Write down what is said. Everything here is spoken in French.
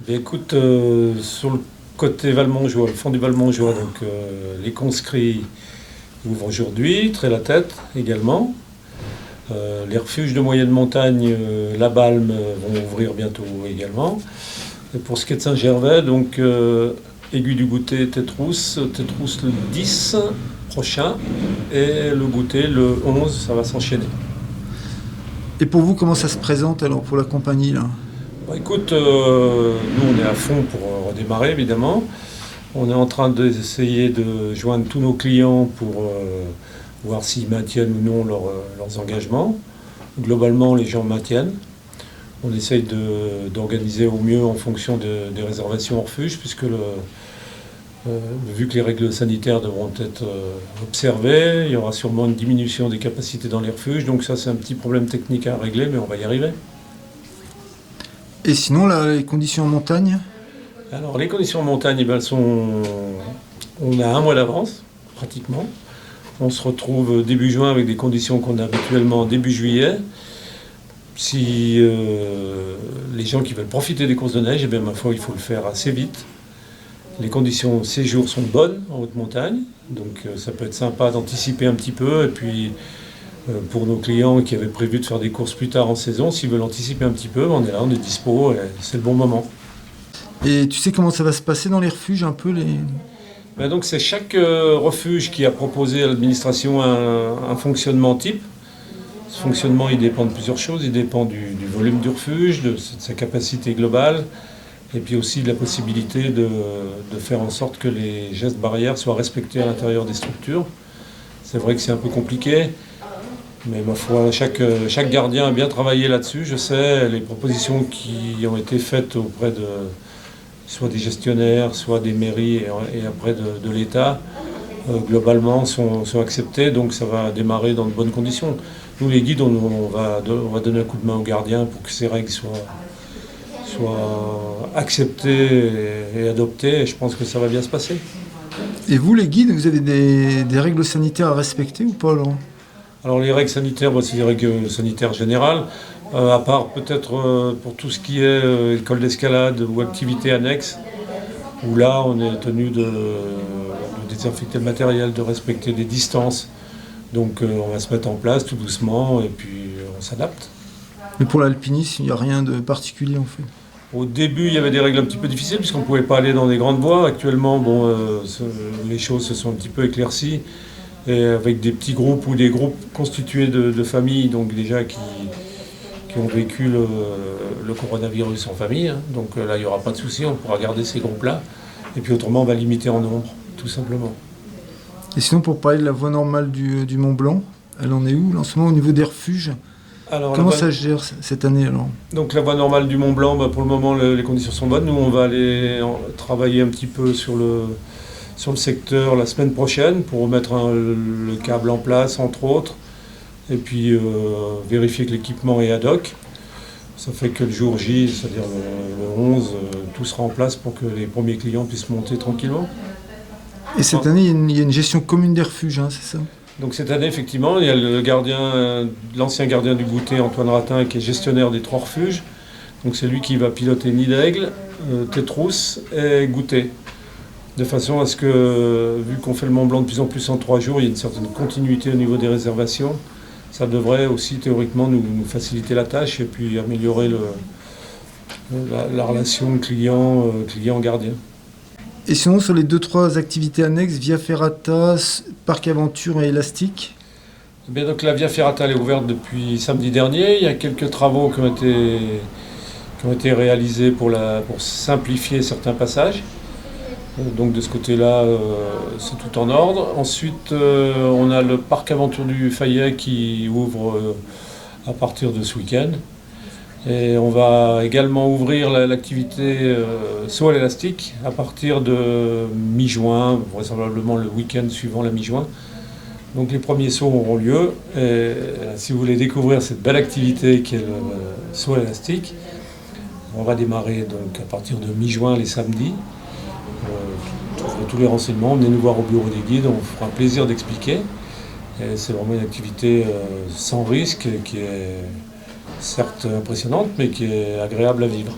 Eh bien, écoute, sur le côté Valmontjoie, le fond du Valmontjoie, donc les conscrits ouvrent aujourd'hui, Trait-la-Tête également. Les refuges de moyenne montagne, La Balme, vont ouvrir bientôt également. Et pour ce qui est de Saint-Gervais, donc Aiguille du Goûter, Tétrousse le 10 prochain et le Goûter le 11, ça va s'enchaîner. Et pour vous, comment ça se présente alors pour la compagnie là? Bon, écoute, nous on est à fond pour redémarrer évidemment. On est en train d'essayer de joindre tous nos clients pour voir s'ils maintiennent ou non leurs engagements. Globalement, les gens maintiennent. On essaye d'organiser au mieux en fonction des réservations en refuge, puisque vu que les règles sanitaires devront être observées, il y aura sûrement une diminution des capacités dans les refuges. Donc ça, c'est un petit problème technique à régler, mais on va y arriver. Et sinon, là, les conditions en montagne? Alors, les conditions en montagne, eh ben, on a un mois d'avance, pratiquement. On se retrouve début juin avec des conditions qu'on a habituellement début juillet. Si les gens qui veulent profiter des courses de neige, eh bien, ma foi, il faut le faire assez vite. Les conditions de séjour sont bonnes en haute montagne, donc ça peut être sympa d'anticiper un petit peu. Et puis, pour nos clients qui avaient prévu de faire des courses plus tard en saison, s'ils veulent anticiper un petit peu, on est là, on est dispo, et c'est le bon moment. Et tu sais comment ça va se passer dans les refuges un peu Ben donc c'est chaque refuge qui a proposé à l'administration un fonctionnement type. Ce fonctionnement, il dépend de plusieurs choses. Il dépend du volume du refuge, de sa capacité globale, et puis aussi de la possibilité de faire en sorte que les gestes barrières soient respectés à l'intérieur des structures. C'est vrai que c'est un peu compliqué, mais ma foi, chaque gardien a bien travaillé là-dessus. Je sais, les propositions qui ont été faites auprès de soit des gestionnaires, soit des mairies et après de l'État, globalement sont acceptées, donc ça va démarrer dans de bonnes conditions. Nous, les guides, on va donner un coup de main aux gardiens pour que ces règles soient acceptées et adoptées, et je pense que ça va bien se passer. Et vous, les guides, vous avez des règles sanitaires à respecter ou pas alors? Alors les règles sanitaires, c'est des règles sanitaires générales, à part peut-être pour tout ce qui est école d'escalade ou activités annexes, où là on est tenu de désinfecter le matériel, de respecter des distances. Donc on va se mettre en place tout doucement et puis on s'adapte. Mais pour l'alpinisme, il n'y a rien de particulier en fait. Au début, il y avait des règles un petit peu difficiles puisqu'on ne pouvait pas aller dans des grandes voies. Actuellement, les choses se sont un petit peu éclaircies. Et avec des petits groupes ou des groupes constitués de familles, donc déjà qui ont vécu le coronavirus en famille. Hein. Donc là, il n'y aura pas de souci, on pourra garder ces groupes-là. Et puis autrement, on va limiter en nombre, tout simplement. Et sinon, pour parler de la voie normale du Mont Blanc, elle en est où en ce moment au niveau des refuges? Alors, comment ça se gère cette année alors? Donc la voie normale du Mont Blanc, pour le moment, les conditions sont bonnes. Nous, on va aller travailler un petit peu sur le secteur la semaine prochaine pour remettre le câble en place, entre autres, et puis vérifier que l'équipement est ad hoc. Ça fait que le jour J, c'est-à-dire le 11, tout sera en place pour que les premiers clients puissent monter tranquillement. Et cette année, il y a une gestion commune des refuges, hein, c'est ça? Donc cette année, effectivement, il y a l'ancien gardien du Goûter, Antoine Ratin, qui est gestionnaire des 3 refuges. Donc c'est lui qui va piloter Nid d'Aigle, Tétrousse et Goûter. De façon à ce que, vu qu'on fait le Mont Blanc de plus en plus en 3 jours, il y a une certaine continuité au niveau des réservations. Ça devrait aussi théoriquement nous faciliter la tâche et puis améliorer la relation client-gardien. Et sinon, sur les 2-3 activités annexes, Via Ferrata, Parc Aventure et Élastique? Eh bien, donc la Via Ferrata elle est ouverte depuis samedi dernier. Il y a quelques travaux qui ont été réalisés pour simplifier certains passages. Donc de ce côté-là, c'est tout en ordre. Ensuite, on a le parc Aventure du Fayet qui ouvre à partir de ce week-end. Et on va également ouvrir l'activité saut à l'élastique à partir de mi-juin, vraisemblablement le week-end suivant la mi-juin. Donc les premiers sauts auront lieu. Et si vous voulez découvrir cette belle activité qui est le saut à l'élastique, on va démarrer donc à partir de mi-juin les samedis. Vous trouverez tous les renseignements, venez nous voir au bureau des guides, on vous fera un plaisir d'expliquer. Et c'est vraiment une activité sans risque qui est certes impressionnante mais qui est agréable à vivre.